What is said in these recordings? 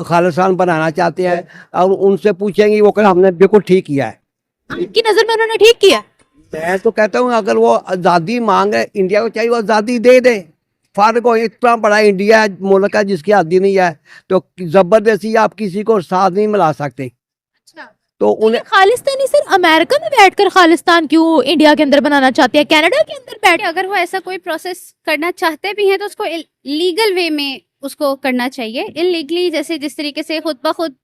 खालिस्तान बनाना चाहते हैं। और उनसे पूछेंगे, वो कहें हमने बिल्कुल ठीक किया है। आपकी नजर में उन्होंने ठीक किया? मैं तो कहता हूँ अगर वो आज़ादी मांग रहे, इंडिया को चाहिए वो आज़ादी दे दे। फर्क हो, इतना बड़ा इंडिया मुल्क है जिसकी आज़ादी नहीं है, तो जबरदस्ती आप किसी को साथ नहीं मिला सकते। अच्छा, तो उन्हें खालिस्तानी सिर्फ अमेरिका में बैठकर खालिस्तान क्यों इंडिया के अंदर बनाना चाहते हैं, कनाडा के अंदर बैठ? अगर वो ऐसा कोई प्रोसेस करना चाहते भी हैं तो उसको लीगल वे में उसको करना चाहिए। इलीगली जैसे जिस तरीके से खुद ब खुद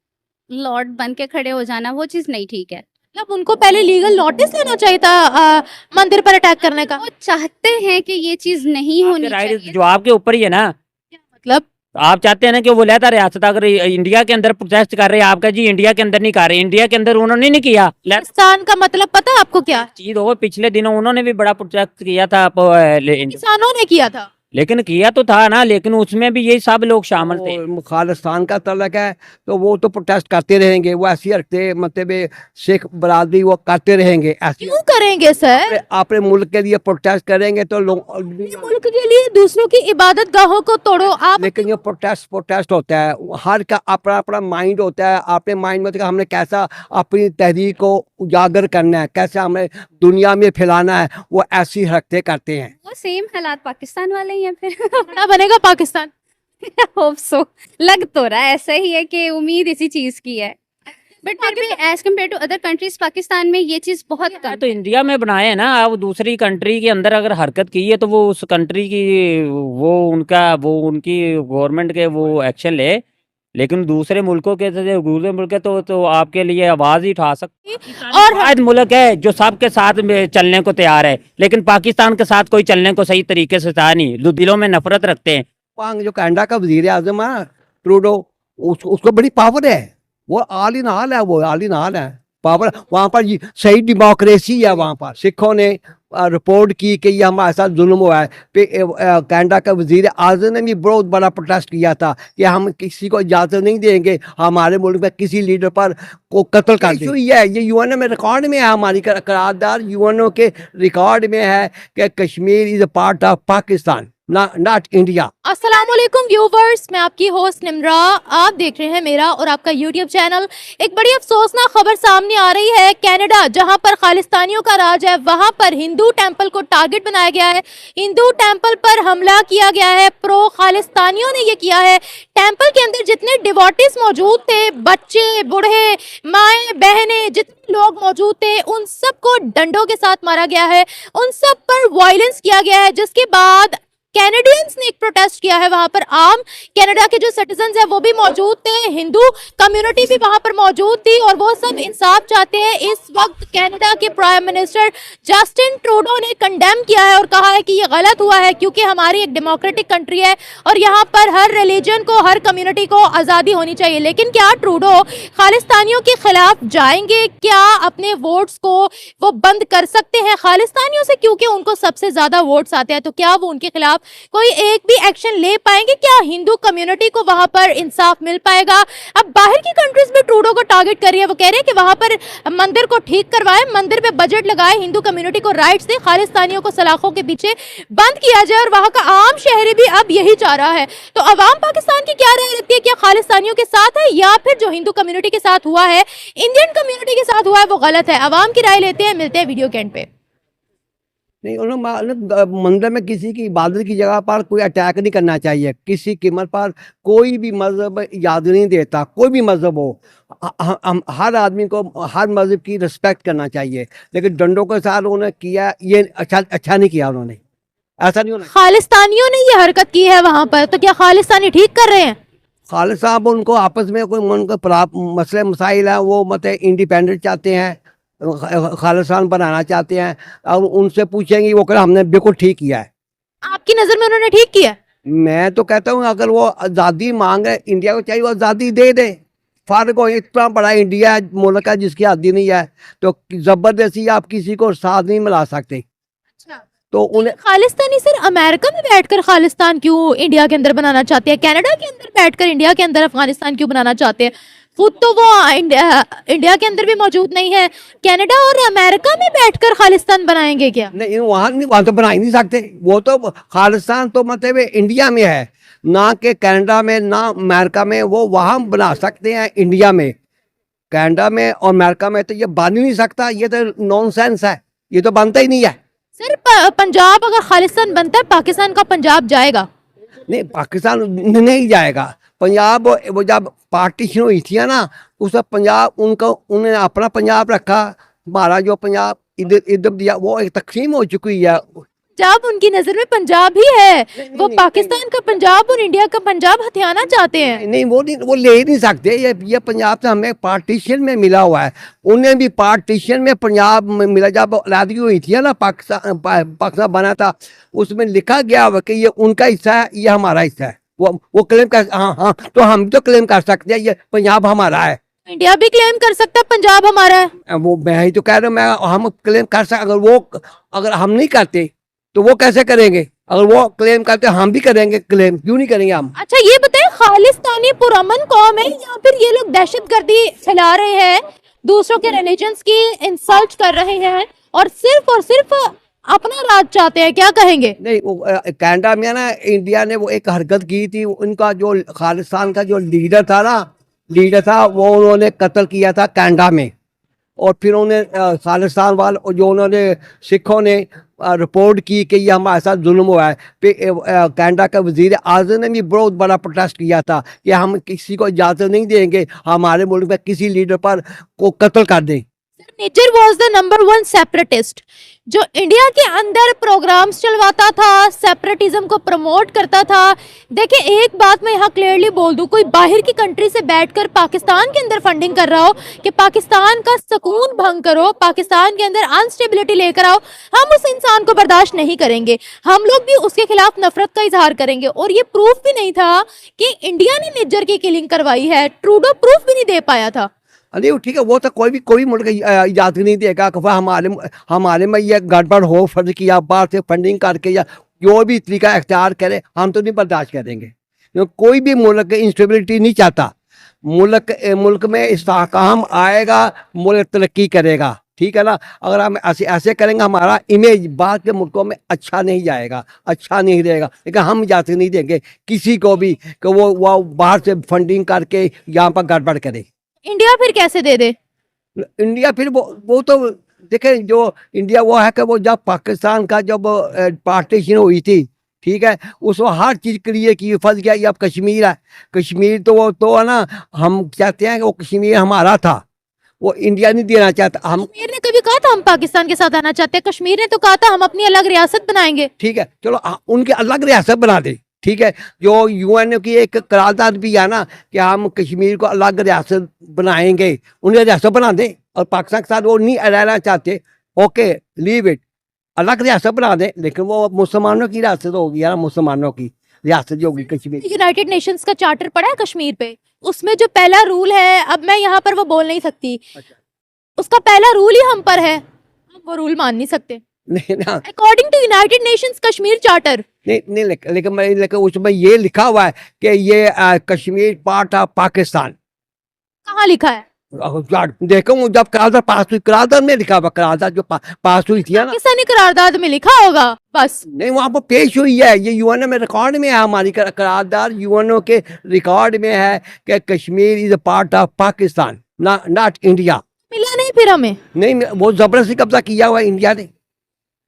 लॉर्ड बन के खड़े हो जाना, वो चीज नहीं ठीक है। मतलब उनको पहले लीगल नोटिस लेना चाहिए था मंदिर पर अटैक करने का। वो चाहते हैं कि ये चीज नहीं होनी राइट चाहिए। जो आपके ऊपर ही है ना। मतलब आप चाहते हैं ना कि वो लेता रियासत, अगर इंडिया के अंदर प्रोटेस्ट कर रहे हैं, आपका जी इंडिया के अंदर नहीं कर रहे, इंडिया के अंदर उन्होंने नहीं किया। पाकिस्तान का मतलब पता है आपको क्या है? चीज हो, पिछले दिनों उन्होंने भी बड़ा प्रोटेस्ट किया था किसानों ने किया था। लेकिन किया तो था ना, लेकिन उसमें भी यही सब लोग शामिल थे। खालिस्तान का तलक है तो वो तो प्रोटेस्ट करते रहेंगे। वो ऐसी रखते मतलब सिख बरादरी वो करते रहेंगे ऐसी। क्यों करेंगे सर? अपने मुल्क के लिए प्रोटेस्ट करेंगे तो लोग मुल्क के लिए दूसरों की इबादत गाहों को तोड़ो आप। लेकिन ये प्रोटेस्ट होता है, हर का अपना अपना माइंड होता है। अपने माइंड में हमने कैसा अपनी तहरीक को उजागर करना है, कैसे हमें दुनिया में फैलाना है, वो ऐसी हरकतें करते हैं। वो सेम हालात पाकिस्तान वाले ही हैं फिर। बड़ा बनेगा पाकिस्तान। होप सो, लग तो रहा है ऐसा ही है कि उम्मीद इसी चीज की है। बट फिर भी as compare to other countries Pakistan में ये चीज बहुत कम तो इंडिया में बनाए हैं ना। अब दूसरी कंट्री के अंदर अगर हरकत की है तो वो उस कंट्री की वो उनकी गवर्नमेंट के वो एक्शन ले। लेकिन दूसरे मुल्कों के दूसरे मुल्क के तो आपके लिए आवाज ही उठा सकते। और शायद मुल्क है जो सबके साथ में चलने को तैयार है, लेकिन पाकिस्तान के साथ कोई चलने को सही तरीके से तैयार नहीं, जो दिलों में नफरत रखते हैं। पांग जो कनाडा का वजीर आजम है ट्रूडो, उसको बड़ी पावर है। वो आल इन हाल है, वो आल इन हाल है पावर। वहाँ पर सही डेमोक्रेसी है। वहाँ पर सिखों ने रिपोर्ट की कि ये हमारे साथ जुल्म हुआ है। कनाडा का वजीर आजम ने भी बहुत बड़ा प्रोटेस्ट किया था कि हम किसी को इजाज़त नहीं देंगे हमारे मुल्क में किसी लीडर पर को कत्ल कर दे। ये यूएनओ में रिकॉर्ड में है, हमारी करारदाद यूएनओ के रिकॉर्ड में है कि Kashmir is a part of Pakistan, not India. अस्सलाम वालेकुम व्यूवर्स, मैं आपकी होस्ट निम्रा। आप देख रहे हैं मेरा और आपका यूट्यूब चैनल। एक बड़ी अफसोसनाक खबर सामने आ रही है। कनाडा जहां पर खालिस्तानियों का राज है, वहां पर हिंदू टेंपल को टारगेट बनाया गया है। हिंदू टेंपल पर हमला किया गया है। प्रो खालिस्तानियों ने ये किया है। टेंपल के अंदर जितने डिवोटिस मौजूद थे, बच्चे, बूढ़े, माएँ, बहनें, जितने लोग मौजूद थे, उन सबको डंडों के साथ मारा गया है। उन सब पर वायलेंस किया गया है। जिसके बाद कैनेडियंस ने एक प्रोटेस्ट किया है। वहां पर आम कनाडा के जो सिटीजन्स हैं वो भी मौजूद थे, हिंदू कम्युनिटी भी वहां पर मौजूद थी और वो सब इंसाफ चाहते हैं। इस वक्त कनाडा के प्राइम मिनिस्टर जस्टिन ट्रूडो ने कंडेम किया है और कहा है कि ये गलत हुआ है, क्योंकि हमारी एक डेमोक्रेटिक कंट्री है और यहाँ पर हर रिलीजन को, हर कम्युनिटी को आज़ादी होनी चाहिए। लेकिन क्या ट्रूडो खालिस्तानियों के खिलाफ जाएंगे? क्या अपने वोट्स को वो बंद कर सकते हैं खालिस्तानियों से, क्योंकि उनको सबसे ज्यादा वोट्स आते हैं? तो क्या वो उनके खिलाफ कोई एक भी एक्शन ले पाएंगे? क्या हिंदू कम्युनिटी को वहां पर इंसाफ मिल पाएगा? अब बाहर की कंट्रीज में ट्रूडो को टारगेट कर रही है। वो कह रहे हैं कि वहां पर मंदिर को ठीक करवाए, मंदिर पे बजट लगाए, हिंदू कम्युनिटी को राइट्स दे, खालिस्तानियों को सलाखों के पीछे बंद किया जाए। और वहां का आम शहरी भी अब यही चाह रहा है। तो अवाम पाकिस्तान की क्या राय रखती है? क्या खालिस्तानियों के साथ है या फिर जो हिंदू कम्युनिटी के साथ हुआ है, इंडियन कम्युनिटी के साथ हुआ है, वो गलत है? अवाम की राय लेते हैं, मिलते हैं वीडियो के एंड पे। नहीं, उन्होंने मंदिर में किसी की इबादत की जगह पर कोई अटैक नहीं करना चाहिए। किसी कीमत पर कोई भी मजहब याद नहीं देता, कोई भी मजहब हो। हम हर आदमी को हर मजहब की रिस्पेक्ट करना चाहिए। लेकिन डंडों के साथ उन्होंने किया, ये अच्छा नहीं किया उन्होंने। ऐसा नहीं होना। खालिस्तानियों ने ये हरकत की है वहां पर, तो क्या खालिस्तानी ठीक कर रहे हैं? खालिद साहब उनको आपस में कोई उनके मसले मसाइल हैं, वो मतलब इंडिपेंडेंट चाहते हैं, खालिस्तान बनाना चाहते हैं। और उनसे पूछेंगे, वो कहें हमने बिल्कुल ठीक किया है। आपकी नजर में उन्होंने ठीक किया? मैं तो कहता हूँ अगर वो आज़ादी मांग रहे, इंडिया को चाहिए वो आज़ादी दे दे। फर्क हो, इतना बड़ा इंडिया मुल्क है जिसकी आज़ादी नहीं है, तो जबरदस्ती आप किसी को साथ नहीं मिला सकते। तो उन्हें खालिस्तानी सिर्फ अमेरिका में बैठकर खालिस्तान क्यों इंडिया के अंदर बनाना चाहते हैं, कनाडा के अंदर बैठकर इंडिया के अंदर अफगानिस्तान क्यों बनाना चाहते हैं? खुद तो वो इंडिया के अंदर भी मौजूद नहीं है, कनाडा और अमेरिका में बैठकर खालिस्तान बनाएंगे क्या? नहीं, वहाँ तो बना ही नहीं सकते। वो तो खालिस्तान तो मतलब इंडिया में है, ना के कनाडा में ना अमेरिका में, वो वहाँ बना सकते हैं इंडिया में। कनाडा में और अमेरिका में तो ये बन ही नहीं सकता, ये तो नॉनसेंस है, ये तो बनता ही नहीं है। सर पंजाब अगर खालिस्तान बनता है पाकिस्तान का पंजाब जाएगा? नहीं, पाकिस्तान नहीं जाएगा। पंजाब वो जब पार्टीशन हुई थी ना, उस पंजाब उनको उन्होंने अपना पंजाब रखा, हमारा जो पंजाब इधर इधर दिया, वो एक तकसीम हो चुकी है। पंजाब उनकी नजर में पंजाब ही है, वो नहीं, पाकिस्तान का पंजाब और इंडिया का पंजाब हथियाना चाहते हैं। नहीं, वो ले ही नहीं सकते। ये पंजाब से हमें पार्टीशन में मिला हुआ है, उन्हें भी पार्टीशन में पंजाब में मिला। जब आज़ादी हुई थी ना, पाकिस्तान बना था, उसमें लिखा गया हुआ कि ये उनका हिस्सा है, ये हमारा हिस्सा है। वो क्लेम कर, हाँ, तो हम तो क्लेम कर सकते हैं ये पंजाब हमारा है। इंडिया भी क्लेम कर सकता है पंजाब हमारा है। वो मैं ही तो कह रहा हूँ, हम क्लेम कर सकते। अगर हम नहीं करते तो वो कैसे करेंगे? अगर वो क्लेम करते हम भी करेंगे क्लेम, क्यों नहीं करेंगे हम? अच्छा ये बताएं, खालिस्तानी पुरअमन कौम है या फिर ये लोग दहशतगर्दी फैला रहे हैं, दूसरों के रिलीजन्स की इंसल्ट कर रहे हैं और सिर्फ अपना राज चाहते हैं, क्या कहेंगे? नहीं, वो कनाडा में ना, इंडिया ने वो एक हरकत की थी, उनका जो खालिस्तान का जो लीडर था वो उन्होंने कत्ल किया था कनाडा में। और फिर उन्हें खालिस्तान वाले जो उन्होंने सिखों ने रिपोर्ट की कि ये हमारे साथ जुल्म हुआ है। फिर कनाडा का वजीर आज़म ने भी बहुत बड़ा प्रोटेस्ट किया था कि हम किसी को इजाज़त नहीं देंगे हमारे मुल्क में किसी लीडर पर को कत्ल कर दें। Nijjar was the number 1 separatist जो इंडिया के अंदर प्रोग्राम्स चलवाता था, सेपरेटिज्म को प्रमोट करता था। देखिए एक बात मैं यहाँ क्लियरली बोल दूँ, कोई बाहर की कंट्री से बैठकर पाकिस्तान के अंदर फंडिंग कर रहा हो कि पाकिस्तान का सुकून भंग करो, पाकिस्तान के अंदर अनस्टेबिलिटी लेकर आओ, हम उस इंसान को बर्दाश्त नहीं करेंगे। हम लोग भी उसके खिलाफ नफरत का इजहार करेंगे। और ये प्रूफ भी नहीं था कि इंडिया ने निज्जर की किलिंग करवाई है, ट्रूडो प्रूफ भी नहीं दे पाया था। अरे ठीक है, वो तो कोई मुल्क इजाज़त नहीं देगा कि हमारे में ये गड़बड़ हो, फर्ज किया बाहर से फंडिंग करके या जो भी तरीका इख्तियार करे, हम तो नहीं बर्दाश्त करेंगे। क्योंकि कोई भी मुल्क इंस्टेबिलिटी नहीं चाहता। मुल्क में इस्तेहकाम आएगा, मुल्क तरक्की करेगा, ठीक है ना। अगर हम ऐसे करेंगे, हमारा इमेज बाहर के मुल्कों में अच्छा नहीं जाएगा, अच्छा नहीं रहेगा। लेकिन हम इजाज़त नहीं देंगे किसी को भी कि वो बाहर से फंडिंग करके यहाँ पर गड़बड़ करे। इंडिया फिर कैसे दे दे? इंडिया फिर वो तो देखे, जो इंडिया वो है कि वो जब पाकिस्तान का जब पार्टीशन हुई थी, ठीक है, उसको हर चीज़ क्लियर की। फंस गया, ये अब कश्मीर है, कश्मीर तो वो तो है ना, हम चाहते हैं कि वो कश्मीर हमारा था, वो इंडिया नहीं देना चाहता। हम कश्मीर ने कभी कहा था हम पाकिस्तान के साथ आना चाहते हैं? कश्मीर ने तो कहा था हम अपनी अलग रियासत बनाएंगे। ठीक है, चलो उनके अलग रियासत बना दे, ठीक है। जो यूएन की एक करारदाद भी है ना कि हम कश्मीर को अलग रियासत बनाएंगे, उन्हें रियासत बना दें। और पाकिस्तान के साथ वो नहीं रहना चाहते, ओके लीव इट, अलग रियासत बना दें। लेकिन वो मुसलमानों की रियासत होगी यार, मुसलमानों की रियासत जो होगी कश्मीर। यूनाइटेड नेशंस का चार्टर पड़ा है कश्मीर पे, उसमें जो पहला रूल है, अब मैं यहाँ पर वो बोल नहीं सकती, उसका पहला रूल ही हम पर है, हम वो रूल मान नहीं सकते। नहीं ना, according to United Nations Kashmir charter. नहीं लेकिन उसमें ये लिखा हुआ है कि ये कश्मीर पार्ट ऑफ पाकिस्तान। कहाँ लिखा है? देखो जब करारदाद पास हुई, करारदाद में लिखा हुआ, करारदाद जो पास हुई थी ना, पाकिस्तानी करारदाद में लिखा होगा बस। नहीं, वहाँ पर पेश हुई है, ये यूएनओ में रिकॉर्ड में है, हमारी करारदाद यूएनओ के रिकॉर्ड में है कि Kashmir is a part of Pakistan, not India. मिला नहीं फिर हमें? नहीं, वो जबरदस्ती कब्जा किया हुआ है, इंडिया ने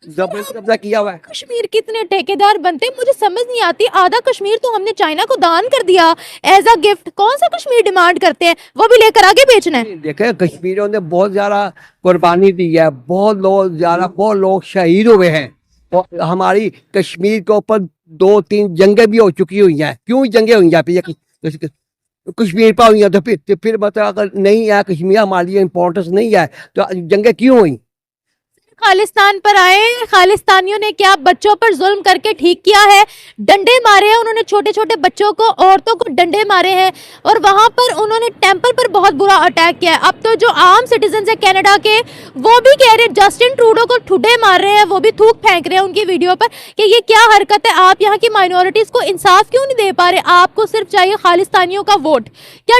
जबरदस्ती कब्जा किया हुआ है। कश्मीर कितने ठेकेदार बनते हैं मुझे समझ नहीं आती। आधा कश्मीर तो हमने चाइना को दान कर दिया एज अ गिफ्ट, कौन सा कश्मीर डिमांड करते हैं, वो भी लेकर आगे बेचना है। देखे कश्मीरियों ने बहुत ज्यादा कुर्बानी दी है, बहुत लोग शहीद हुए हैं। और हमारी कश्मीर के ऊपर 2-3 जंगें भी हो चुकी हुई हैं। क्यों जंगें हुई हैं? कश्मीर पर हुई हैं, तो फिर मतलब अगर नहीं है कश्मीर, हमारी इंपॉर्टेंस नहीं है, तो जंगें क्यों हुई? खालिस्तान पर आए, खालिस्तानियों ने क्या बच्चों पर जुल्म करके ठीक किया है? डंडे मारे हैं उन्होंने, छोटे छोटे बच्चों को, औरतों को डंडे मारे हैं। और वहां पर उन्होंने टेंपल पर बहुत बुरा अटैक किया है। अब तो जो आम सिटीजन है कनाडा के, वो भी कह रहे हैं, जस्टिन ट्रूडो को ठुड्डे मार रहे हैं, वो भी थूक फेंक रहे हैं उनकी वीडियो पर कि ये क्या हरकत है, आप यहाँ की माइनॉरिटीज को इंसाफ क्यों नहीं दे पा रहे, आपको सिर्फ चाहिए खालिस्तानियों का वोट। क्या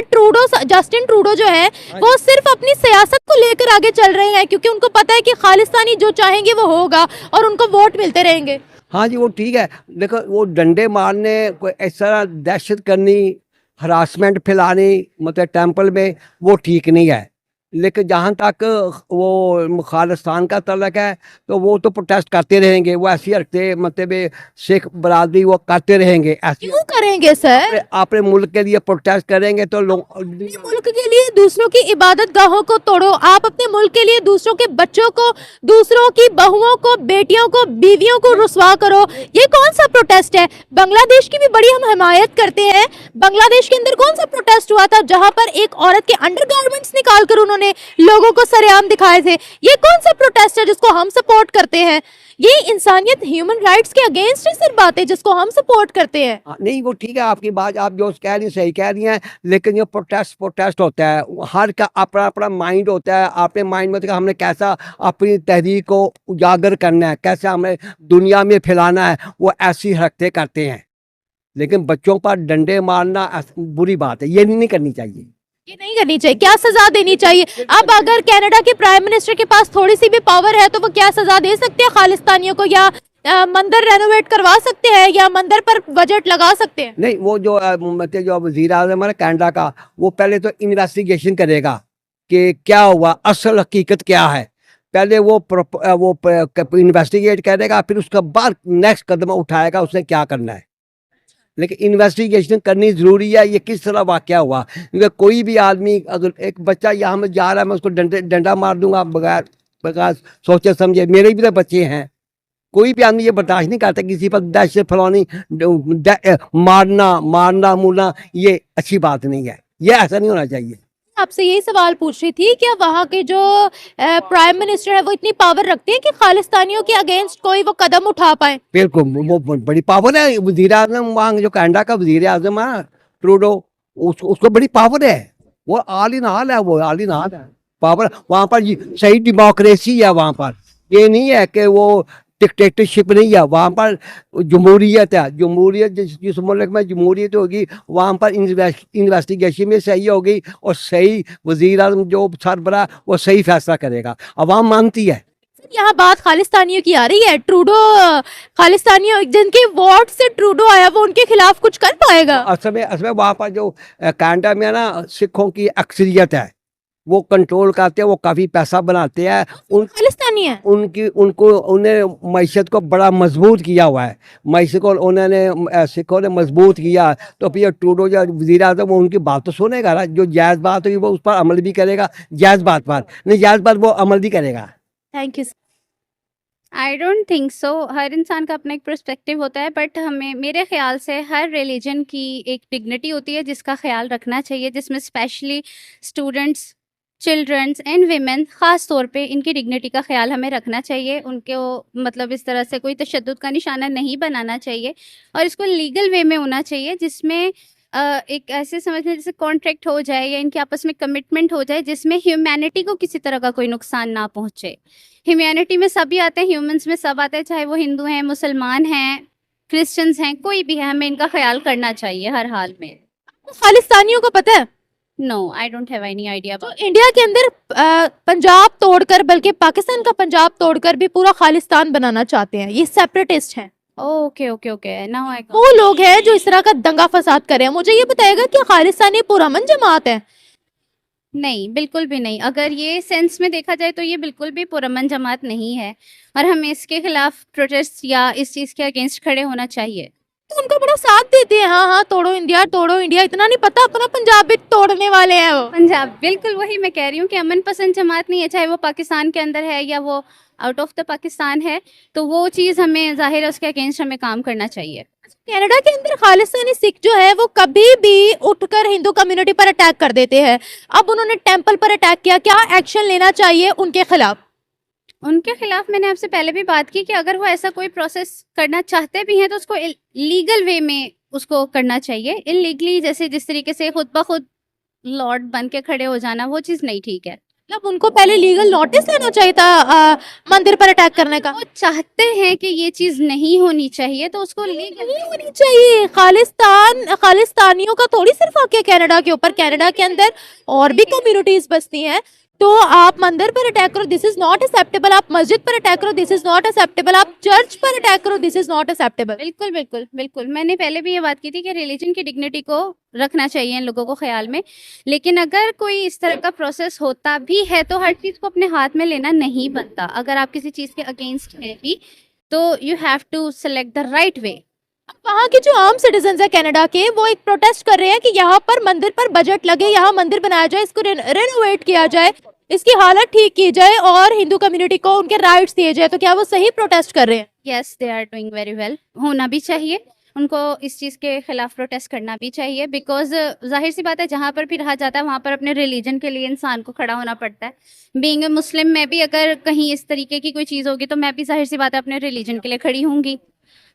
जस्टिन ट्रूडो जो है वो सिर्फ अपनी सियासत को लेकर आगे चल रहे हैं, क्योंकि उनको पता है कि खालिस्तानी जो चाहेंगे वो होगा और उनको वोट मिलते रहेंगे? हाँ जी, वो ठीक है। देखो वो डंडे मारने, कोई इस तरह दहशत करनी, हरासमेंट फैलानी, मतलब टेंपल में, वो ठीक नहीं है। लेकिन जहाँ तक वो खालिस्तान का तल्लक है, तो वो तो प्रोटेस्ट करते रहेंगे। वो ऐसी हरकतें, मतलब सिख बरादरी वो करते रहेंगे ऐसी। क्यों करेंगे सर? अपने मुल्क के लिए प्रोटेस्ट करेंगे तो लोग अपने मुल्क के लिए दूसरों की इबादत गाहों को तोड़ो, आप अपने मुल्क के लिए दूसरों के बच्चों को, दूसरों की बहुओं को, बेटियों को, बीवियों को रुसवा करो, ये कौन सा प्रोटेस्ट है? बांग्लादेश की भी बड़ी हम हिमायत करते हैं। बांग्लादेश के अंदर कौन सा प्रोटेस्ट हुआ था जहां पर एक औरत के अंडरगारमेंट्स निकाल कर उन्होंने लोगों को सरेआम दिखाए थे? ये कौन सा प्रोटेस्ट है जिसको हम सपोर्ट करते हैं? ये इंसानियत, ह्यूमन राइट्स के अगेंस्ट है सर बातें जिसको हम सपोर्ट करते हैं। नहीं, वो ठीक है आपकी बात, आप जो कह रही हैं सही कह रही हैं। लेकिन ये प्रोटेस्ट होता है, हर का अपना अपना माइंड होता है। अपने माइंड में तो हमने कैसा अपनी तहरीक को उजागर करना है, कैसे हमें दुनिया में फैलाना है, वो ऐसी हरकतें करते हैं। लेकिन बच्चों पर डंडे मारना बुरी बात है, ये नहीं करनी चाहिए। ये नहीं करनी चाहिए। क्या सजा देनी चाहिए? अब अगर कनाडा के प्राइम मिनिस्टर के पास थोड़ी सी भी पावर है तो वो क्या सजा दे सकते हैं खालिस्तानियों को? या मंदिर रेनोवेट करवा सकते हैं या मंदिर पर बजट लगा सकते हैं? नहीं, वो जो मतलब जो वज़ीर आज़म है कनाडा का, वो पहले तो इन्वेस्टिगेशन करेगा कि क्या हुआ, असल हकीकत क्या है। पहले वो इन्वेस्टिगेट करेगा, फिर उसके बाद नेक्स्ट कदम उठाएगा उसने क्या करना है। लेकिन इन्वेस्टिगेशन करनी ज़रूरी है, ये किस तरह वाक़या हुआ। क्योंकि कोई भी आदमी, अगर एक बच्चा यहाँ में जा रहा है, मैं उसको डंडा मार दूंगा बगैर सोचे समझे। मेरे भी तो बच्चे हैं। कोई भी आदमी ये बर्दाश्त नहीं करता किसी पर दहशत फैलानी, मारना मुरना, ये अच्छी बात नहीं है। ये ऐसा नहीं होना चाहिए। आपसे यही सवाल पूछ रही थी, क्या वहाँ के जो प्राइम मिनिस्टर है वो इतनी पावर रखते हैं कि खालिस्तानियों के अगेंस्ट कोई वो कदम उठा पाए? बिल्कुल, वो बड़ी पावर है। वज़ीर आज़म वहाँ जो कनाडा का वज़ीर आज़म है ट्रूडो, उसको बड़ी पावर है। वो आल इन ऑल है, वो आल इन ऑल है पावर। वहाँ पर सही डेमोक्रेसी है। वहाँ पर ये नहीं है कि वो डिक्टेटरशिप नहीं है। वहाँ पर जमहूरियत है। जमहूरियत जिस मुल्क में जमहूरियत होगी, वहाँ पर इन्वेस्टिगेशन में सही होगी और सही वज़ीर आज़म जो सरबराह वो सही फैसला करेगा। अवाम मानती है। यहाँ बात खालिस्तानियों की आ रही है। ट्रूडो खालिस्तानियों जिनके वोट से ट्रूडो आया, वो उनके खिलाफ कुछ कर पाएगा? असल में वहाँ पर जो कनाडा में ना सिखों की अक्सरियत है, वो कंट्रोल करते हैं, वो काफ़ी पैसा बनाते हैं। खालिस्तानी है, उन्हें मईशत को बड़ा मजबूत किया हुआ है। मईशत को उन्होंने सिखों ने मजबूत किया, तो फिर ट्रूडो जो वज़ीर आज़म, वो उनकी बात तो सुनेगा ना। जो जायज़ बात होगी वो उस पर अमल भी करेगा, जायज़ बात पर नहीं, जायज़ बात वो अमल भी करेगा। Thank you. I don't think so. हर इंसान का अपना एक पर्सपेक्टिव होता है, बट हमें, मेरे ख्याल से हर रिलीजन की एक डिग्निटी होती है जिसका ख्याल रखना चाहिए, जिसमें specially students, children's and women, ख़ास तौर पे इनकी डिग्निटी का ख्याल हमें रखना चाहिए। उनको मतलब इस तरह से कोई तशद्दुद का निशाना नहीं बनाना चाहिए, और इसको लीगल वे में होना चाहिए, जिसमें एक ऐसे समझ लें जैसे कॉन्ट्रैक्ट हो जाए या इनके आपस में कमिटमेंट हो जाए जिसमें ह्यूमैनिटी को किसी तरह का कोई नुकसान ना पहुँचे। ह्यूमैनिटी में सभी आते हैं, ह्यूमंस में सब आते हैं, चाहे वो हिंदू हैं, मुसलमान हैं, क्रिश्चियंस हैं, कोई भी है, हमें इनका ख्याल करना चाहिए हर हाल में। खालिस्तानियों को पता है? No, I don't have any idea. तो इंडिया के अंदर पंजाब तोड़कर, बल्कि पाकिस्तान का पंजाब तोड़कर भी पूरा खालिस्तान बनाना चाहते हैं। ये सेपरेटिस्ट हैं। Okay okay okay, now I वो लोग हैं जो इस तरह का दंगा फसाद कर रहे हैं। मुझे ये बताएगा कि खालिस्तानी पुरअमन जमात है? नहीं, बिल्कुल भी नहीं। अगर ये सेंस में देखा जाए तो ये बिल्कुल भी पुरअमन जमात नहीं है, और हमें इसके खिलाफ प्रोटेस्ट या इस चीज़ के अगेंस्ट खड़े होना चाहिए। तो उनका बड़ा साथ देते हैं। हाँ हाँ, तोड़ो इंडिया, तोड़ो इंडिया। इतना नहीं पता अपना पंजाब भी तोड़ने वाले हैं वो। पंजाब, बिल्कुल वही मैं कह रही हूँ कि अमन पसंद जमात नहीं है, चाहे वो पाकिस्तान के अंदर है या वो आउट ऑफ द पाकिस्तान है, तो वो चीज़ हमें ज़ाहिर है उसके अगेंस्ट हमें काम करना चाहिए। कनाडा के अंदर खालिस्तानी सिख जो है वो कभी भी उठकर हिंदू कम्युनिटी पर अटैक कर देते हैं। अब उन्होंने टेंपल पर अटैक किया, क्या एक्शन लेना चाहिए उनके खिलाफ? उनके खिलाफ मैंने आपसे पहले भी बात की कि अगर वो ऐसा कोई प्रोसेस करना चाहते भी हैं तो उसको लीगल वे में उसको करना चाहिए। इलीगली जैसे जिस तरीके से खुद ब खुद लॉर्ड बन के खड़े हो जाना, वो चीज़ नहीं ठीक है। मतलब उनको पहले लीगल नोटिस लेना चाहिए था मंदिर पर अटैक करने का। वो चाहते हैं कि ये चीज़ नहीं होनी चाहिए तो उसको लीगल नहीं होनी चाहिए। खालिस्तानियों का थोड़ी सिर्फ हक है कनाडा के ऊपर। कनाडा के अंदर और भी कम्युनिटीज बसती हैं। तो आप मंदिर पर अटैक करो, दिस इज नॉट एक्सेप्टेबल। आप मस्जिद पर अटैक करो, दिस इज नॉट एक्सेप्टेबल। आप चर्च पर अटैक करो, दिस इज नॉट एक्सेप्टेबल। बिल्कुल बिल्कुल बिल्कुल, मैंने पहले भी ये बात की थी कि रिलीजन की डिग्निटी को रखना चाहिए इन लोगों को ख्याल में, लेकिन अगर कोई इस तरह का प्रोसेस होता भी है तो हर चीज़ को अपने हाथ में लेना नहीं बनता। अगर आप किसी चीज़ के अगेंस्ट है भी तो you have to select the right way. वहाँ के जो आम सिटीजन है कनाडा के, वो एक प्रोटेस्ट कर रहे हैं कि यहाँ पर मंदिर पर बजट लगे, यहाँ मंदिर बनाया जाए, इसको रेनोवेट किया जाए, इसकी हालत ठीक की जाए और हिंदू कम्युनिटी को उनके राइट्स दिए जाए। तो क्या वो सही प्रोटेस्ट कर रहे हैं? Yes, they are doing very well. होना भी चाहिए, उनको इस चीज़ के खिलाफ प्रोटेस्ट करना भी चाहिए, बिकॉज जाहिर सी बात है जहाँ पर भी रहा जाता है वहाँ पर अपने रिलीजन के लिए इंसान को खड़ा होना पड़ता है। बीइंग अ मुस्लिम, मैं भी अगर कहीं इस तरीके की कोई चीज़ होगी तो मैं भी जाहिर सी बात है अपने रिलीजन के लिए खड़ी होंगी।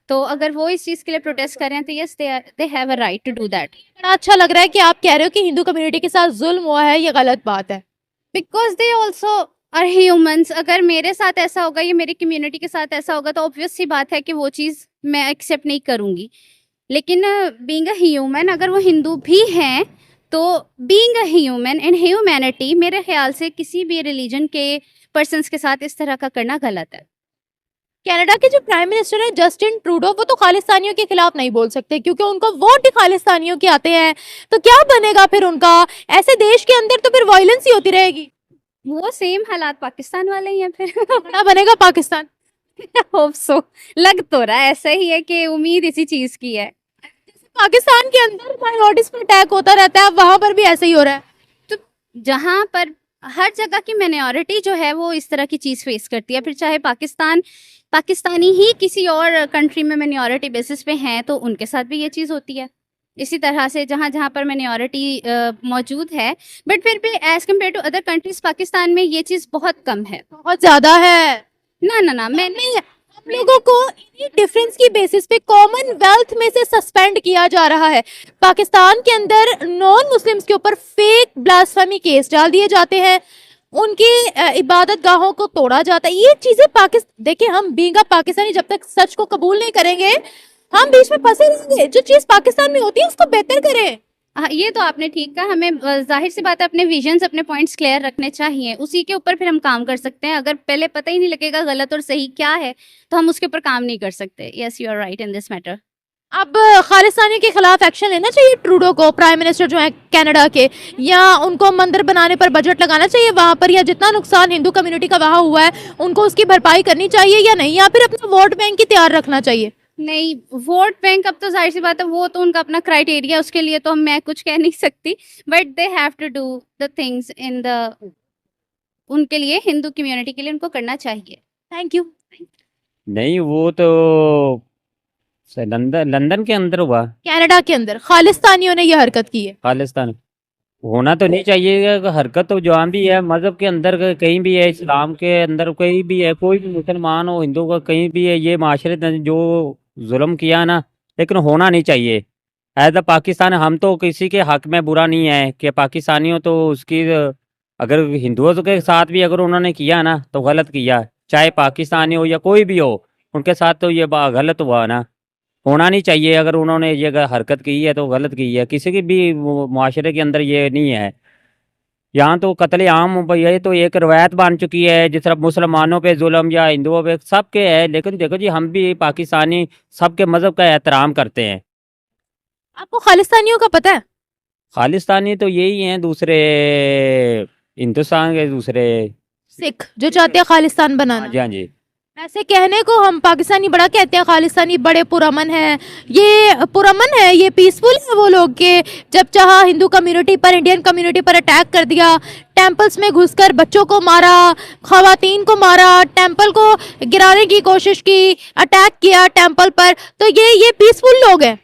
तो अगर वो इस चीज़ के लिए प्रोटेस्ट कर रहे हैं तो yes, they have a right to do that. बड़ा अच्छा लग रहा है कि आप कह रहे हो कि हिंदू कम्युनिटी के साथ जुल्म हुआ है, ये गलत बात है। Because they also are humans. अगर मेरे साथ ऐसा होगा या मेरी कम्युनिटी के साथ ऐसा होगा तो ऑब्वियस सी बात है कि वो चीज़ मैं एक्सेप्ट नहीं करूँगी। लेकिन बीइंग अ ह्यूमन, अगर वो हिंदू भी हैं तो being a human and humanity, मेरे ख्याल से किसी भी रिलीजन के पर्सन्स के साथ इस तरह का करना गलत है। कनाडा के जो प्राइम मिनिस्टर है जस्टिन ट्रूडो, वो तो खालिस्तानियों के खिलाफ नहीं बोल सकते क्योंकि उनको वोट ही खालिस्तानियों के आते हैं। तो क्या बनेगा फिर उनका? ऐसे देश के अंदर तो फिर वायलेंस ही होती रहेगी। वो सेम हालात पाकिस्तान वाले ही हैं फिर। बड़ा बनेगा पाकिस्तान। होप सो, लग तो रहा है ऐसा ही है कि उम्मीद इसी चीज़ की है। पाकिस्तान के अंदर माइनॉरिटीज पर अटैक होता रहता है, वहां पर भी ऐसे ही हो रहा है। तो जहाँ पर हर जगह की माइनॉरिटी जो है वो इस तरह की चीज़ फेस करती है, फिर चाहे पाकिस्तानी ही किसी और कंट्री में माइनॉरिटी बेसिस पे हैं तो उनके साथ भी ये चीज़ होती है। इसी तरह से जहाँ जहाँ पर माइनॉरिटी मौजूद है, बट फिर भी as compare to other countries Pakistan में ये चीज़ बहुत कम है। बहुत ज्यादा है। ना मैंने हम लोगों को इन्हीं डिफरेंस की बेसिस पे कॉमनवेल्थ में से सस्पेंड किया जा रहा है। पाकिस्तान के अंदर नॉन मुस्लिम्स के ऊपर फेक ब्लास्फेमी केस डाल दिए जाते हैं, उनकी इबादत गाहों को तोड़ा जाता है। ये चीजें पाकिस्तान, देखिए हम बीइंग पाकिस्तानी जब तक सच को कबूल नहीं करेंगे हम बीच में फंसे रहेंगे। जो चीज पाकिस्तान में होती है उसको बेहतर करें। हाँ, ये तो आपने ठीक कहा। हमें जाहिर सी बात है अपने विजन्स, अपने पॉइंट्स क्लियर रखने चाहिए, उसी के ऊपर फिर हम काम कर सकते हैं। अगर पहले पता ही नहीं लगेगा गलत और सही क्या है तो हम उसके ऊपर काम नहीं कर सकते। Yes, you are right in this matter. अब खालिस्तानियों के खिलाफ एक्शन लेना चाहिए ट्रूडो को, प्राइम मिनिस्टर जो है कनाडा के, या उनको मंदिर बनाने पर बजट लगाना चाहिए वहां पर, या जितना नुकसान हिंदू कम्युनिटी का वहां हुआ है उनको उसकी भरपाई करनी चाहिए या नहीं, या फिर अपना वोट बैंक ही तैयार रखना चाहिए? नहीं, वोट बैंक अब तो जाहिर सी बात है वो तो उनका अपना क्राइटेरिया, उसके लिए तो मैं कुछ कह नहीं सकती, but they have to do the things in the, उनके लिए, हिंदू कम्युनिटी के लिए उनको करना चाहिए। Thank you. नहीं, वो तो लंदन के अंदर हुआ, कनाडा के अंदर खालिस्तानियों ने यह हरकत की है। खालिस्तान होना तो नहीं चाहिए। हरकत तो जहाँ भी है, मज़हब के अंदर कहीं भी है, इस्लाम के अंदर कहीं भी है, कोई भी मुसलमान हो, हिंदू का कहीं भी है, ये माशरे ने जो जुल्म किया ना, लेकिन होना नहीं चाहिए। एज अ पाकिस्तान हम तो किसी के हक में बुरा नहीं है कि पाकिस्तानी हो तो उसकी, अगर हिंदुओं के साथ भी अगर उन्होंने किया ना तो गलत किया, चाहे पाकिस्तानी हो या कोई भी हो, उनके साथ तो ये गलत हुआ ना, होना नहीं चाहिए। अगर उन्होंने ये हरकत की है तो गलत की है, किसी की भी मुआशरे के अंदर ये नहीं है। यहाँ तो कत्ले आम ये तो एक रवायत बन चुकी है, जिस तरह मुसलमानों पे जुल्म या हिंदुओं पे सबके है, लेकिन देखो जी हम भी पाकिस्तानी सबके मज़हब का एहतराम करते हैं। आपको खालिस्तानियों का पता है? खालिस्तानी तो यही हैं, दूसरे हिंदुस्तान के दूसरे सिख जो चाहते हैं खालिस्तान बनाना। जी हाँ जी। ऐसे कहने को हम पाकिस्तानी बड़ा कहते हैं, खालिस्तानी बड़े पुरअमन है, ये पुरअमन है, ये पीसफुल है वो लोग के जब चाहा हिंदू कम्युनिटी पर, इंडियन कम्युनिटी पर अटैक कर दिया, टेंपल्स में घुसकर बच्चों को मारा, खवातीन को मारा, टेंपल को गिराने की कोशिश की, अटैक किया टेंपल पर, तो ये पीसफुल लोग हैं?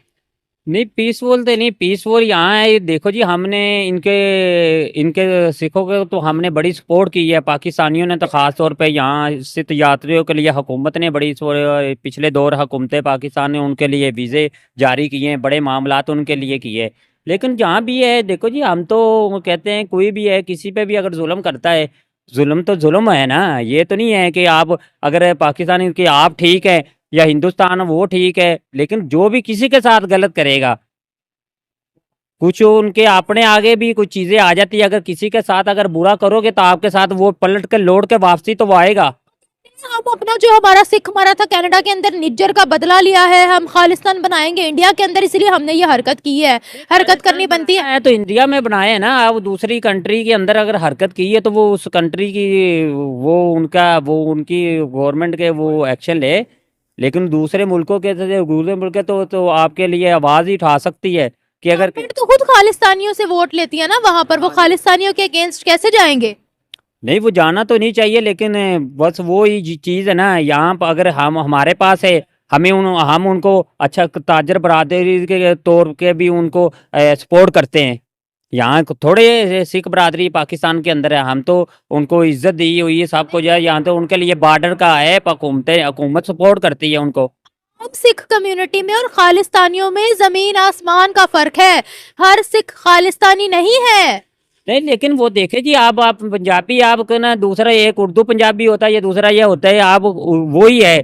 नहीं, पीसफुल तो नहीं, पीसफुल यहाँ है। देखो जी हमने इनके सिखों के तो हमने बड़ी सपोर्ट की है, पाकिस्तानियों ने तो ख़ास तौर पे यहाँ सिख यात्रियों के लिए हुकूमत ने बड़ी पिछले दौर हुकूमतें पाकिस्तान ने उनके लिए वीज़े जारी किए हैं, बड़े मामलात उनके लिए किए। लेकिन जहाँ भी है देखो जी, हम तो कहते हैं कोई भी है किसी पे भी अगर जुल्म करता है, जुल्म तो जुल्म है ना। ये तो नहीं है कि आप अगर पाकिस्तानी कि आप ठीक है या हिंदुस्तान वो ठीक है, लेकिन जो भी किसी के साथ गलत करेगा कुछ उनके अपने आगे भी कुछ चीजें आ जाती है। अगर किसी के साथ अगर बुरा करोगे तो आपके साथ वो पलट के लौट के वापसी तो वो आएगा। हम अपना जो हमारा सिख मारा था कनाडा के अंदर, निज्जर का बदला लिया है, हम खालिस्तान बनाएंगे इंडिया के अंदर, इसलिए हमने ये हरकत की है। हरकत करनी बनती है। तो इंडिया में बनाए हैं ना, अब दूसरी कंट्री के अंदर अगर हरकत की है तो वो उस कंट्री की वो उनकी गवर्नमेंट के वो एक्शन ले। लेकिन दूसरे मुल्कों के दूसरे मुल्क के तो आपके लिए आवाज ही उठा सकती है कि अगर गवर्नमेंट तो खुद खालिस्तानियों से वोट लेती है ना, वहां पर वो खालिस्तानियों के अगेंस्ट कैसे जाएंगे? नहीं, वो जाना तो नहीं चाहिए, लेकिन बस वो ही चीज़ है ना। यहाँ पर अगर हमारे पास है, हम उनको अच्छा ताजर बरादरी के तौर के भी उनको सपोर्ट करते हैं। यहाँ थोड़े सिख बरादरी पाकिस्तान के अंदर है, हम तो उनको इज्जत दी हुई है सब कुछ है। यहाँ तो उनके लिए बॉर्डर का है, हुकूमत सपोर्ट करती है उनको। अब सिख कम्युनिटी में और खालिस्तानियों में जमीन आसमान का फर्क है। हर सिख खालिस्तानी नहीं है। नहीं, लेकिन वो देखे जी, आप पंजाबी, आपका ना दूसरा एक उर्दू पंजाबी होता है, ये दूसरा ये होता है, आप वो ही है।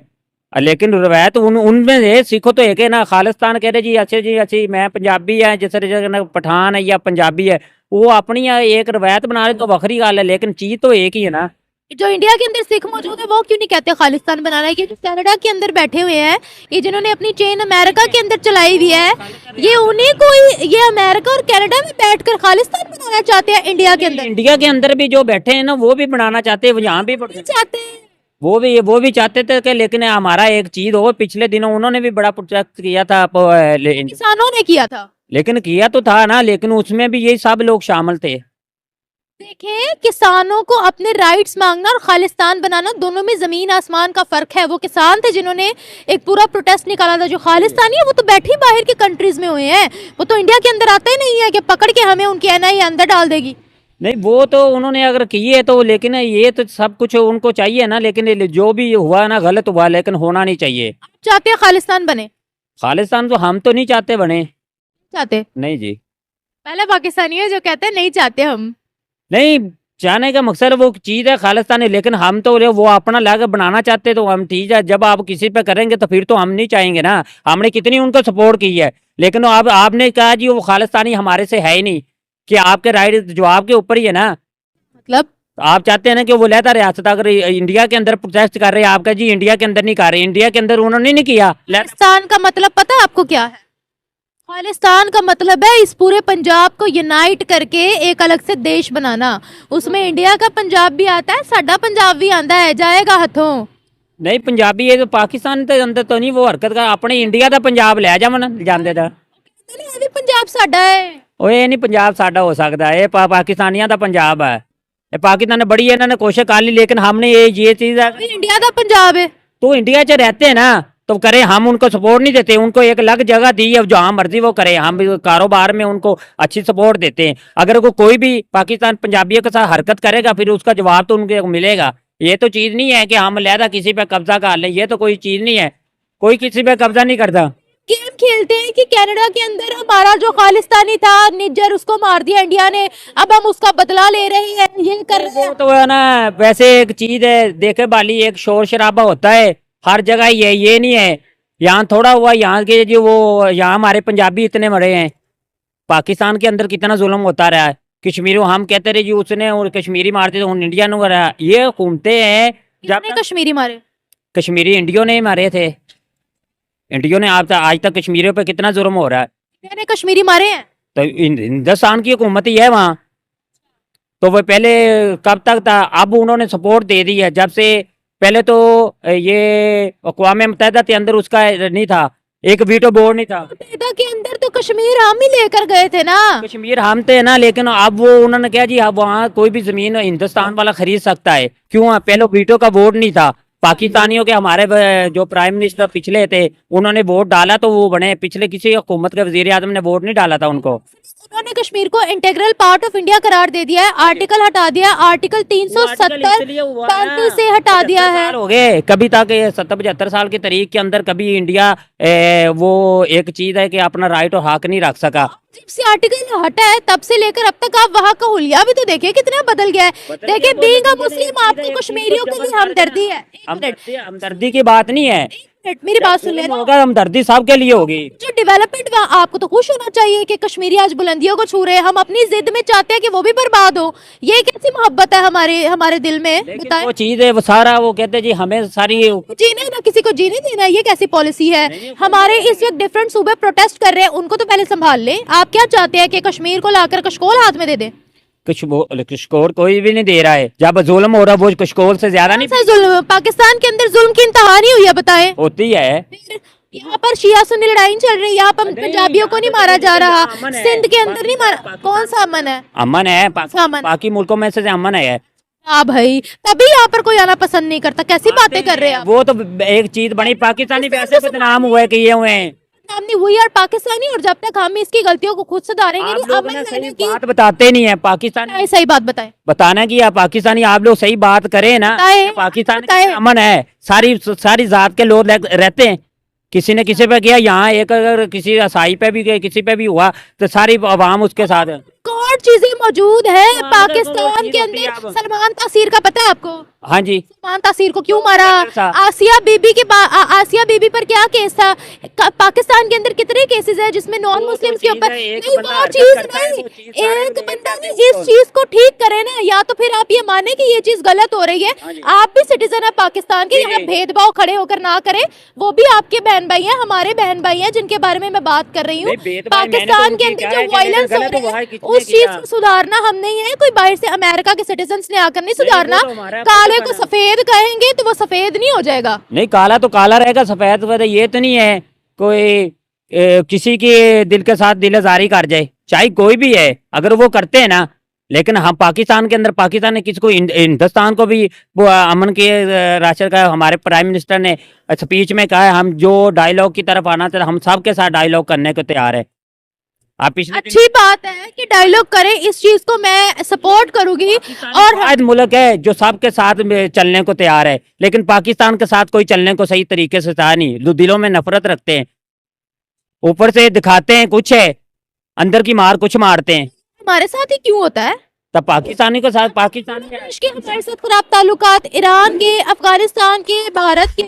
लेकिन रवायत उनमें है, सिखो तो एक है ना। खालिस्तान कह रहे जी अच्छी मैं पंजाबी है, जिस तरह पठान है या पंजाबी है, वो अपनी एक रवायत बना रहे तो वखरी गल है, लेकिन चीज तो एक ही है ना। जो इंडिया के अंदर सिख मौजूद है वो क्यों नहीं कहते खालिस्तान बनाना है? ये जो कनाडा के अंदर बैठे हुए हैं, ये जिन्होंने अपनी चेन अमेरिका के अंदर चलाई हुई है, ये उन्हीं को ये अमेरिका और कनाडा में बैठकर खालिस्तान बनाना चाहते हैं। इंडिया के अंदर, इंडिया के अंदर भी जो बैठे हैं ना, वो भी बनाना चाहते हैं, यहाँ भी चाहते हैं, वो भी चाहते थे कि, लेकिन हमारा एक चीज हो, पिछले दिनों उन्होंने भी बड़ा प्रोटेस्ट किया था, किसानों ने किया था। लेकिन किया तो था ना, लेकिन उसमें भी यही सब लोग शामिल थे। देखें, किसानों को अपने राइट्स मांगना और खालिस्तान बनाना, दोनों में जमीन आसमान का फर्क है। वो किसान थे जिन्होंने एक पूरा प्रोटेस्ट निकाला था। जो खालिस्तानी है वो तो बैठी बाहर की कंट्रीज में हुए हैं, वो तो इंडिया के अंदर आते ही नहीं है कि पकड़ के हमें उनकी एनआई अंदर डाल देगी। नहीं, वो तो उन्होंने अगर किए तो, लेकिन ये तो सब कुछ उनको चाहिए ना। लेकिन जो भी हुआ ना, गलत हुआ, लेकिन होना नहीं चाहिए। चाहते हैं खालिस्तान बने? खालिस्तान तो हम तो नहीं चाहते बने। चाहते नहीं जी, पहले पाकिस्तानी है जो कहते हैं नहीं चाहते हम। नहीं, चाहने का मकसद वो चीज़ है खालिस्तानी, लेकिन हम तो वो अपना लाकर बनाना चाहते तो हम ठीक है। जब आप किसी पे करेंगे तो फिर तो हम नहीं चाहेंगे ना। हमने कितनी उनको सपोर्ट की है, लेकिन अब आपने कहा जी वो खालिस्तानी हमारे से है ही नहीं, कि आपके राइट जो आपके ऊपर ही है ना। मतलब आप चाहते हैं ना कि वो लहता रियासत अगर इंडिया के अंदर प्रोटेस्ट कर रहे हैं, आपका जी इंडिया के अंदर नहीं कर रहे, इंडिया के अंदर उन्होंने नहीं किया। खालिस्तान का मतलब पता है आपको क्या है? खालिस्तान का मतलब है इस पूरे पंजाब को यूनाइट करके एक अलग से देश बनाना। उसमें इंडिया का पंजाब भी आता है, साडा पंजाब भी आता है, जाएगा हथों। नहीं, पंजाबी है तो पाकिस्तान के अंदर तो नहीं वो हरकत कर, अपने इंडिया का पंजाब ले जावन जाते था। ये भी पंजाब साडा है। ਉਹ ਇਹ ਨਹੀਂ ਪੰਜਾਬ ਸਾਡਾ ਹੋ ਸਕਦਾ, ਇਹ पाकिस्तानियों का पंजाब है। ये पाकिस्तान ने बड़ी इन्होंने कोशिश कर ली, लेकिन हमने ये चीज है, इंडिया का पंजाब है तो इंडिया च रहते हैं ना, तो करे, हम उनको सपोर्ट नहीं देते। उनको एक अलग जगह दी है, जहाँ मर्जी वो करे, हम भी कारोबार में उनको अच्छी सपोर्ट देते हैं। अगर कोई भी पाकिस्तान पंजाबियों के साथ हरकत करेगा फिर उसका जवाब तो उनको मिलेगा। ये तो चीज नहीं है कि हम लहदा किसी पे कब्जा कर लें, ये तो कोई चीज नहीं है, कोई किसी पे कब्जा नहीं करता। गेम खेलते हैं कि कनाडा के अंदर हमारा जो खालिस्तानी था निज्जर, उसको मार दिया इंडिया ने, अब हम उसका बदला ले रहे हैं, ये कर रहे हैं। तो है ना, वैसे एक चीज है देखे बाली, एक शोर शराबा होता है हर जगह, ये नहीं है यहाँ थोड़ा हुआ। यहाँ के जो वो यहाँ हमारे पंजाबी इतने मरे हैं, पाकिस्तान के अंदर कितना जुल्म होता रहा है। कश्मीरी हम कहते रहे जी उसने, और कश्मीरी मारते तो इंडिया ने मारा। ये हुकूमतें हैं, जब कश्मीरी मारे, कश्मीरी इंडियो ने मारे थे, इंडियो ने आज तक कश्मीरियों पे कितना जुर्म हो रहा है। मैंने कश्मीरी मारे हैं तो हिंदुस्तान की हुकूमत ही है वहाँ, तो वो पहले कब तक था, अब उन्होंने सपोर्ट दे दी है। जब से पहले तो ये अक़वाम मुत्तहिदा के अंदर उसका नहीं था, एक वीटो बोर्ड नहीं था। मुत्तहिदा के अंदर तो कश्मीर हम ही लेकर गए थे ना, कश्मीर हम थे ना, लेकिन अब वो उन्होंने कहा जी अब वहाँ कोई भी जमीन हिंदुस्तान वाला खरीद सकता है। क्यों? पहले वीटो का वोट नहीं था। पाकिस्तानियों के हमारे जो प्राइम मिनिस्टर पिछले थे उन्होंने वोट डाला तो वो बने, पिछले किसी हुकूमत के वजीर आजम ने वोट नहीं डाला था उनको। उन्होंने कश्मीर को इंटीग्रल पार्ट ऑफ इंडिया करार दे दिया है, आर्टिकल हटा दिया, आर्टिकल 370 से हटा दिया है। हो गए कभी तक 70-75 साल की तारीख के अंदर कभी इंडिया वो एक चीज है कि अपना राइट और हक नहीं रख सका। जब से आर्टिकल हटा है तब से लेकर अब तक आप वहाँ का हुलिया भी तो देखिए कितना बदल गया है। देखिए बीइंग अ मुस्लिम आपको कश्मीरियों के लिए हमदर्दी है। हमदर्दी की बात नहीं है, मेरी बात सुन लेना। होगा हमदर्दी साहब के लिए होगी। जो डेवलपमेंट वहाँ आपको तो खुश होना चाहिए कि कश्मीरी आज बुलंदियों को छू रहे हैं। हम अपनी जिद में चाहते हैं कि वो भी बर्बाद हो। ये कैसी मोहब्बत है हमारे हमारे दिल में, लेकिन बताएं। वो चीज है, वो सारा वो कहते हैं जी हमें सारी जीने ना, किसी को जीने देना, ये कैसी पॉलिसी है? हमारे इस वक्त डिफरेंट सूबे प्रोटेस्ट कर रहे हैं, उनको तो पहले संभाल लें। आप क्या चाहते हैं कि कश्मीर को लाकर कशकोल हाथ में दे दें? कशकोर कोई भी नहीं दे रहा है। जब जुल्म हो रहा है वो कशकोर से ज्यादा नहीं कौन सा जुल्म? पाकिस्तान के अंदर जुल्म की इंतहा नहीं हुई है, बताएं। होती है। फिर यहाँ पर शिया सुन्नी लड़ाई चल रही है, यहाँ पर पंजाबियों को नहीं मारा जा रहा, अमन है। सिंध के अंदर नहीं मारा। कौन सा अमन है? अमन है, सा अमन? बाकी मुल्कों में से अमन है। हाँ भाई, तभी यहाँ पर कोई आना पसंद नहीं करता। कैसी बातें कर रहे हैं आप? वो तो एक चीज बनी, पाकिस्तानी वैसे बदनाम हुए किए हुए हैं। सामने वही यार पाकिस्तानी, और जब तक हम इसकी गलतियों को खुद सुधारेंगे आप नहीं, लोग अमन ना लाने सही की बात बताते नहीं है। पाकिस्तानी सही बात बताएं। बताना कि आप पाकिस्तानी, आप लोग सही बात करें ना। बताएं, पाकिस्तान बताएं। अमन है, सारी जात के लोग रहते हैं। किसी ने किसी पे किया, यहाँ एक अगर किसी ईसाई पे भी किसी पे भी हुआ तो सारी अवाम उसके साथ है। कौन चीजें मौजूद है हाँ, पाकिस्तान चीज़ के होती है अंदर? अब। सलमान तासीर का पता है आपको? हाँ जी। सलमान तासीर को क्यों मारा? ऐसा। आसिया बीबी पर क्या केस था? पाकिस्तान के अंदर कितने केसेस है जिसमें नॉन वो तो मुस्लिम्स के चीज़ ऊपर? है, एक नहीं, बंदा वो हरकत चीज करता है, नहीं, वो चीज़ सारे एक लोग बंदा देखते नहीं, हैं इस चीज को ठीक करे ना। या तो फिर आप ये माने कि ये चीज गलत हो रही है, हाँ जी। आप भी सिटीजन है पाकिस्तान के, जी, यहाँ जी। भेदभाव खड़े होकर ना करें। वो भी आपके बहन भाई हैं, हमारे बहन भाई हैं, जिनके बारे में मैं बात कर रही हूँ। नहीं, भेदभाव मैंने तो पाकिस्तान के उनकी अंदर कहा है जो कि वायलेंस हो गलत रहा हुआ है, है, किसने उस चीज किया? को सुधारना हम नहीं है, कोई बाहर से अमेरिका के सिटीजन्स ने आकर नहीं सुधारना। वो तो हमारा अपना काले को बना। सफेद कहेंगे तो वो सफेद नहीं हो जाएगा। नहीं, काला तो काला रहेगा, सफेद ये तो नहीं है कोई किसी के दिल के साथ दिलजारी कर जाए, चाहे कोई भी है, अगर वो करते हैं ना। लेकिन हम पाकिस्तान के अंदर, पाकिस्तान ने किसी को हिंदुस्तान को भी वो अमन के रास्ते का हमारे प्राइम मिनिस्टर ने स्पीच में कहा है, हम जो डायलॉग की तरफ आना चाहिए, हम सब के साथ डायलॉग करने को तैयार है। आप पिछले अच्छी बात है कि डायलॉग करें, इस चीज को मैं सपोर्ट करूंगी। और शायद मुल्क है जो सबके साथ में चलने को तैयार है, लेकिन पाकिस्तान के साथ कोई चलने को सही तरीके से तैयार नहीं। जो दिलों में नफरत रखते हैं, ऊपर से दिखाते हैं कुछ है, अंदर की मार कुछ मारते हैं। हमारे साथ ही क्यों होता है? तब पाकिस्तानी के साथ पाकिस्तानी देश के हमारे साथ खराब ताल्लुकात, ईरान के, अफगानिस्तान के, भारत के,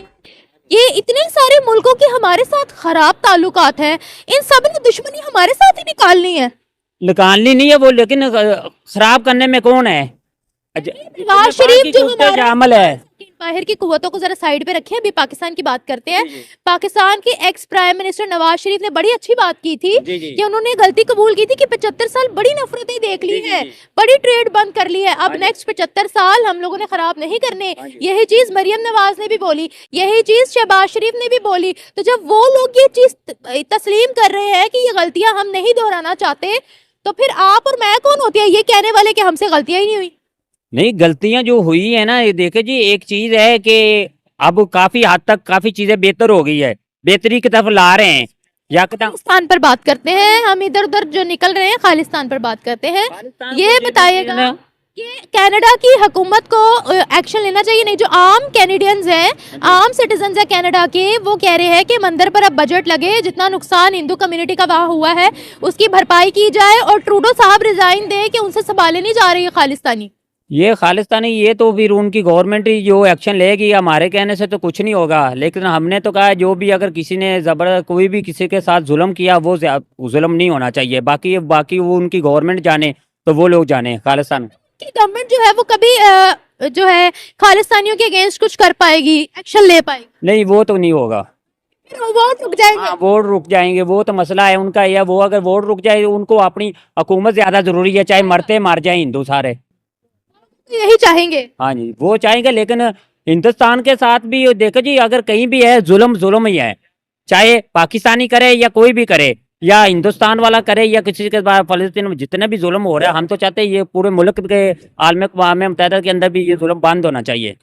ये इतने सारे मुल्कों के हमारे साथ खराब ताल्लुकात हैं। इन सब ने दुश्मनी हमारे साथ ही निकालनी है। निकालनी नहीं है वो, लेकिन खराब करने में कौन है? नवाज शरीफ जो हमारा अमल है। बाहर की कुव्वतों को जरा साइड पे रखें, अभी पाकिस्तान की बात करते हैं। पाकिस्तान के ex prime minister Nawaz Sharif ने बड़ी अच्छी बात की थी जी, जी। कि उन्होंने गलती कबूल की थी कि 75 साल बड़ी नफरतें देख ली जी, जी, है, जी। बड़ी ट्रेड बंद कर ली है, अब हाँ जी। नेक्स्ट 75 साल हम लोगों ने खराब नहीं करने। हाँ जी। यही चीज मरियम नवाज ने भी बोली, यही चीज शहबाज शरीफ ने भी बोली। तो जब वो लोग ये चीज तस्लीम कर रहे हैं कि ये गलतियां हम नहीं दोहराना चाहते, तो फिर आप और मैं कौन होती है ये कहने वाले कि हमसे गलतियां ही नहीं हुई? नहीं, गलतियां जो हुई है ना, ये देखे जी, एक चीज है कि अब काफी हद तक काफी चीजें बेहतर हो गई है, बेहतरी की तरफ ला रहे हैं। या खालिस्तान पर बात करते हैं, हम इधर उधर जो निकल रहे हैं, खालिस्तान पर बात करते हैं। ये बताइएगा कि कनाडा की हुकूमत को एक्शन लेना चाहिए नहीं? जो आम कैनेडियंस हैं, आम सिटीजन्स हैं कनाडा के, वो कह रहे हैं कि मंदिर पर अब बजट लगे, जितना नुकसान हिंदू कम्युनिटी का वहाँ हुआ है उसकी भरपाई की जाए, और ट्रूडो साहब रिजाइन दे कि उनसे संभाले नहीं जा रही है खालिस्तानी। ये खालिस्तानी, ये तो फिर उनकी गवर्नमेंट ही जो एक्शन लेगी, हमारे कहने से तो कुछ नहीं होगा। लेकिन हमने तो कहा जो भी अगर किसी ने जबर कोई भी किसी के साथ जुल्म किया, वो जुल्म नहीं होना चाहिए। बाकी वो उनकी गवर्नमेंट जाने, तो वो लोग जाने। खालिस्तान की गवर्नमेंट जो है वो कभी जो है खालिस्तानियों के अगेंस्ट कुछ कर पाएगी, एक्शन ले पाएगी? नहीं, वो तो नहीं होगा। वोट रुक जाएंगे। हाँ, वोट रुक जाएंगे, वो तो मसला है उनका। या वो अगर वोट रुक जाए, उनको अपनी हुकूमत ज्यादा जरूरी है, चाहे मरते मार जाए हिंदू सारे। यही चाहेंगे। हाँ जी, वो चाहेंगे। लेकिन हिंदुस्तान के साथ भी देखो जी, अगर कहीं भी है जुल्म, जुल्म ही है, चाहे पाकिस्तानी करे या कोई भी करे, या हिंदुस्तान वाला करे या किसी के बाद फलस्तीन में जितने भी जुल्म हो रहा है, हम तो चाहते हैं ये पूरे मुल्क के आलम अक़वाम मुत्तहिदा के अंदर भी ये जुल्म बंद होना चाहिए।